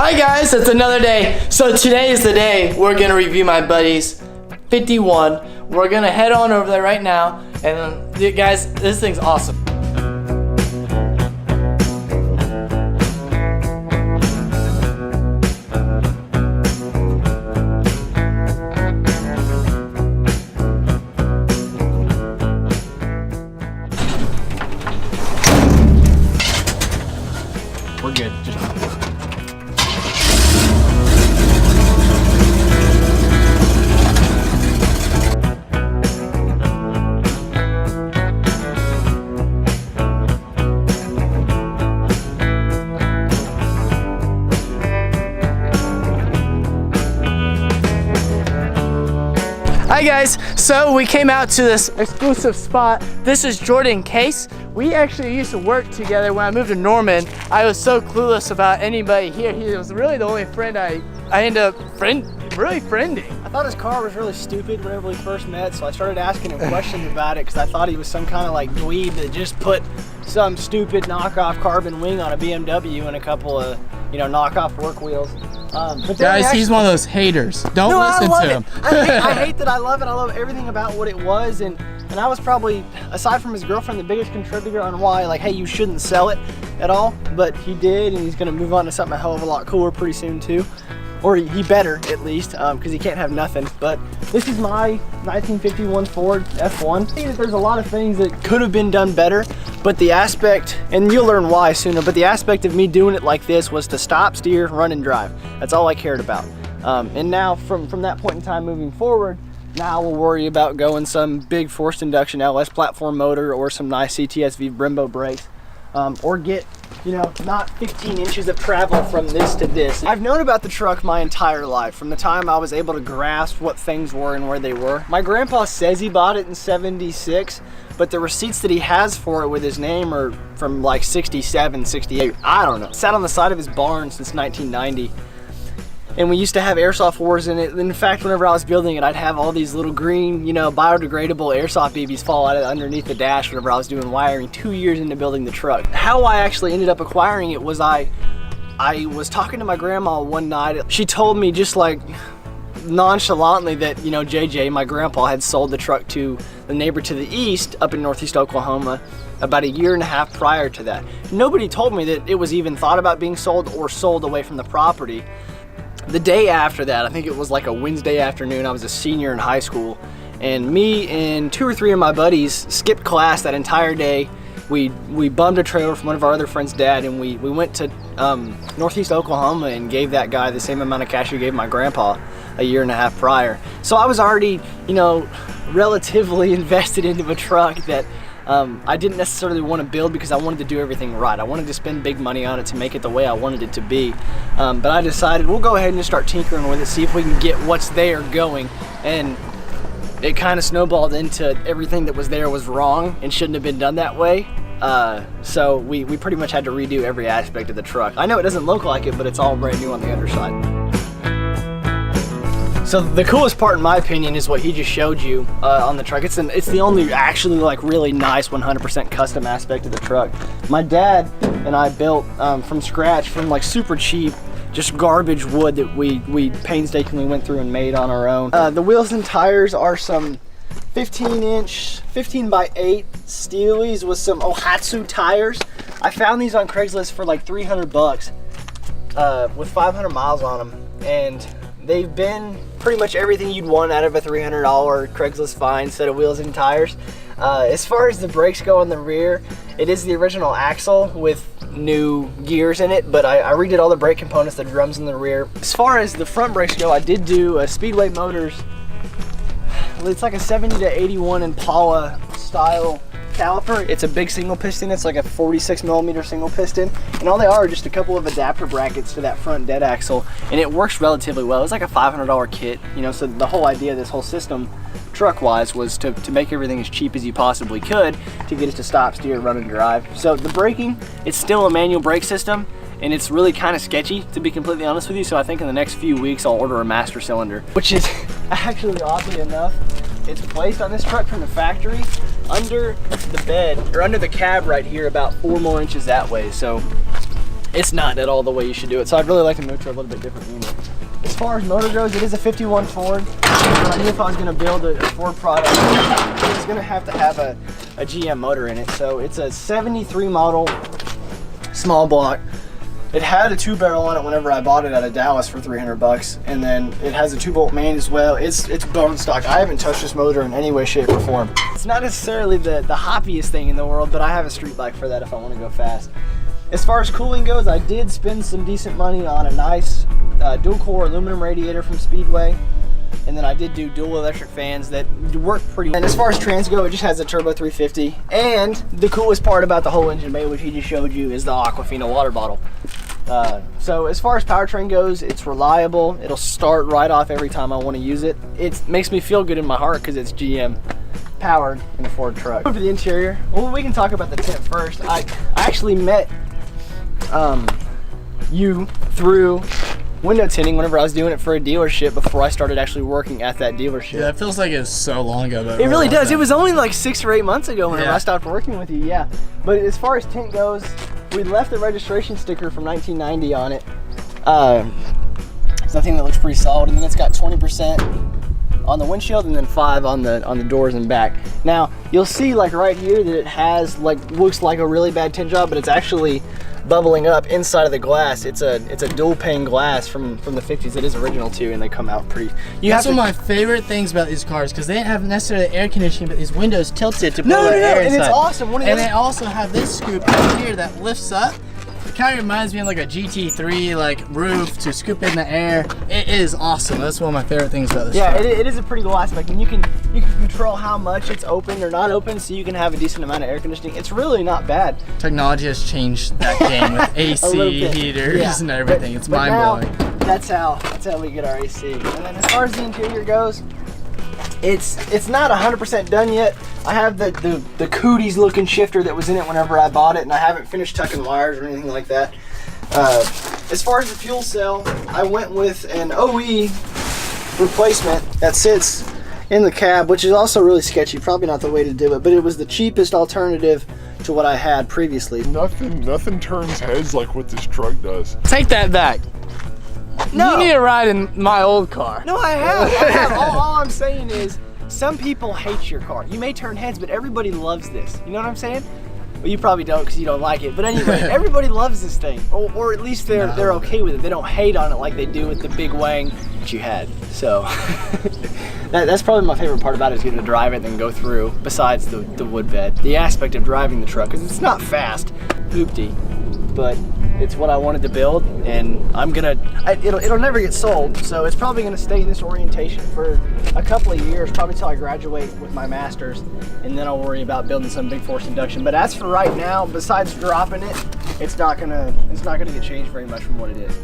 Hi guys, it's another day. So today is the day we're gonna review my buddy's 51. We're gonna head on over there right now, and guys, this thing's awesome. We're good. Just Hi guys, so we came out to this exclusive spot. This is Jordan Case. We actually used to work together when I moved to Norman. I was so clueless about anybody here. He was really the only friend I ended up really friending. I thought his car was really stupid whenever we first met, so I started asking him questions about it because I thought he was some kind of like dweeb that just put some stupid knockoff carbon wing on a BMW and a couple of, you know, knockoff work wheels. But guys, he's one of those haters. Don't listen to him. I hate that. I love it. I love everything about what it was, and I was probably, aside from his girlfriend, the biggest contributor on why, like, hey, you shouldn't sell it at all. But he did, and he's gonna move on to something a hell of a lot cooler pretty soon too. Or he better, at least, because he can't have nothing. But this is my 1951 Ford F1. I think that there's a lot of things that could have been done better, but the aspect, and you'll learn why sooner, but the aspect of me doing it like this was to stop, steer, run, and drive. That's all I cared about. And now, from that point in time moving forward, now we'll worry about going some big forced induction LS platform motor or some nice CTSV Brembo brakes, or get, you know, not 15 inches of travel from this to this. I've known about the truck my entire life, from the time I was able to grasp what things were and where they were. My grandpa says he bought it in '76, but the receipts that he has for it with his name are from like '67, '68. I don't know. It sat on the side of his barn since 1990. And we used to have airsoft wars in it. In fact, whenever I was building it, I'd have all these little green, you know, biodegradable airsoft BBs fall out of underneath the dash whenever I was doing wiring 2 years into building the truck. How I actually ended up acquiring it was I was talking to my grandma one night. She told me just like nonchalantly that, you know, JJ, my grandpa, had sold the truck to the neighbor to the east up in northeast Oklahoma about a year and a half prior to that. Nobody told me that it was even thought about being sold or sold away from the property. The day after that, I think it was like a Wednesday afternoon, I was a senior in high school, and me and 2 or 3 of my buddies skipped class that entire day. We bummed a trailer from one of our other friends' dad, and we went to northeast Oklahoma and gave that guy the same amount of cash we gave my grandpa a year and a half prior. So I was already, you know, relatively invested into a truck that I didn't necessarily want to build because I wanted to do everything right. I wanted to spend big money on it to make it the way I wanted it to be. But I decided we'll go ahead and just start tinkering with it, see if we can get what's there going. And it kind of snowballed into everything that was there was wrong and shouldn't have been done that way. So we pretty much had to redo every aspect of the truck. I know it doesn't look like it, but it's all brand new on the underside. So the coolest part, in my opinion, is what he just showed you on the truck. It's the only actually like really nice 100% custom aspect of the truck. My dad and I built from scratch, from like super cheap, just garbage wood that we painstakingly went through and made on our own. The wheels and tires are some 15-inch, 15x8 Steelies with some Ohatsu tires. I found these on Craigslist for like 300 bucks with 500 miles on them, and they've been pretty much everything you'd want out of a $300 Craigslist find set of wheels and tires. As far as the brakes go on the rear, it is the original axle with new gears in it, but I redid all the brake components, the drums in the rear. As far as the front brakes go, I did do a Speedway Motors, it's like a 70 to 81 Impala style caliper. It's a big single piston. It's like a 46mm single piston, and all they are just a couple of adapter brackets to that front dead axle, and it works relatively well. It's like a $500 kit, you know, so the whole idea of this whole system truck wise was to make everything as cheap as you possibly could to get it to stop, steer, run, and drive. So the braking, it's still a manual brake system, and it's really kind of sketchy, to be completely honest with you. So I think in the next few weeks I'll order a master cylinder, which is actually, oddly enough, it's placed on this truck from the factory under the bed, or under the cab right here, about 4 more inches that way. So it's not at all the way you should do it. So I'd really like to move to a little bit different unit. As far as motor goes, it is a 51 Ford. But I knew if I was going to build a Ford product, it was going to have a GM motor in it. So it's a 73 model small block. It had a 2-barrel on it whenever I bought it out of Dallas for $300, and then it has a 2-bolt main as well. It's bone stock. I haven't touched this motor in any way, shape, or form. It's not necessarily the hoppiest thing in the world, but I have a street bike for that if I want to go fast. As far as cooling goes, I did spend some decent money on a nice dual-core aluminum radiator from Speedway, and then I did do dual electric fans that work pretty well. And as far as trans go, it just has a turbo 350, and the coolest part about the whole engine bay, which he just showed you, is the Aquafina water bottle. So as far as powertrain goes, it's reliable. It'll start right off every time I want to use it. It makes me feel good in my heart because it's GM powered in a Ford truck. For the interior, well, we can talk about the tint first. I actually met you through window tinting whenever I was doing it for a dealership before I started actually working at that dealership. Yeah, it feels like it was so long ago. But it really does. It was only like 6 or 8 months ago whenever I stopped working with you, yeah. But as far as tint goes, we left the registration sticker from 1990 on it. So I think that looks pretty solid. And then it's got 20% on the windshield and then 5 on the doors and back. Now, you'll see like right here that it has looks like a really bad tint job, but it's actually bubbling up inside of the glass. It's a dual pane glass from the 50s. It is original too, and they come out pretty. That's one of my favorite things about these cars, because they didn't have necessarily air conditioning, but these windows tilted to blow air inside. And it's awesome. And they also have this scoop right here that lifts up. It kind of reminds me of like a GT3 like roof to scoop in the air. It is awesome. That's one of my favorite things about this truck. It is a pretty cool aspect, and you can control how much it's open or not open, so you can have a decent amount of air conditioning. It's really not bad. Technology has changed that game with AC, heaters, and everything. It's mind-blowing. That's how we get our AC. And then as far as the interior goes, it's not 100% done yet. I have the cooties looking shifter that was in it whenever I bought it, and I haven't finished tucking wires or anything like that. As far as the fuel cell, I went with an OE replacement that sits in the cab, which is also really sketchy. Probably not the way to do it, but it was the cheapest alternative to what I had previously. Nothing turns heads like what this truck does. Take that back. No. You need a ride in my old car. No, I have. All I'm saying is, some people hate your car. You may turn heads, but everybody loves this. You know what I'm saying? Well, you probably don't because you don't like it. But anyway, everybody loves this thing, or at least they're okay with it. They don't hate on it like they do with the big Wang that you had. So that's probably my favorite part about it, is getting to drive it and then go through. Besides the wood bed, the aspect of driving the truck, because it's not fast, hoopty, but it's what I wanted to build, and it'll never get sold, so it's probably gonna stay in this orientation for a couple of years, probably till I graduate with my master's, and then I'll worry about building some big force induction. But as for right now, besides dropping it, it's not gonna get changed very much from what it is.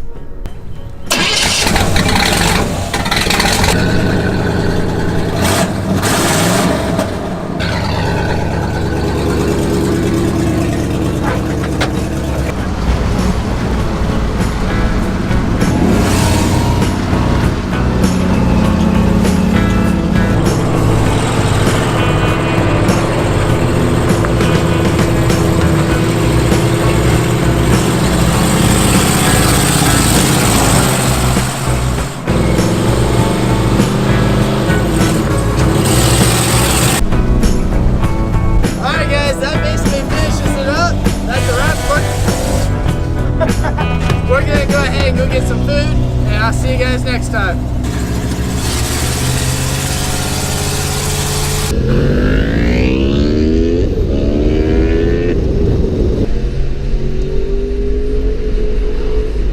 We're gonna go ahead and go get some food, and I'll see you guys next time.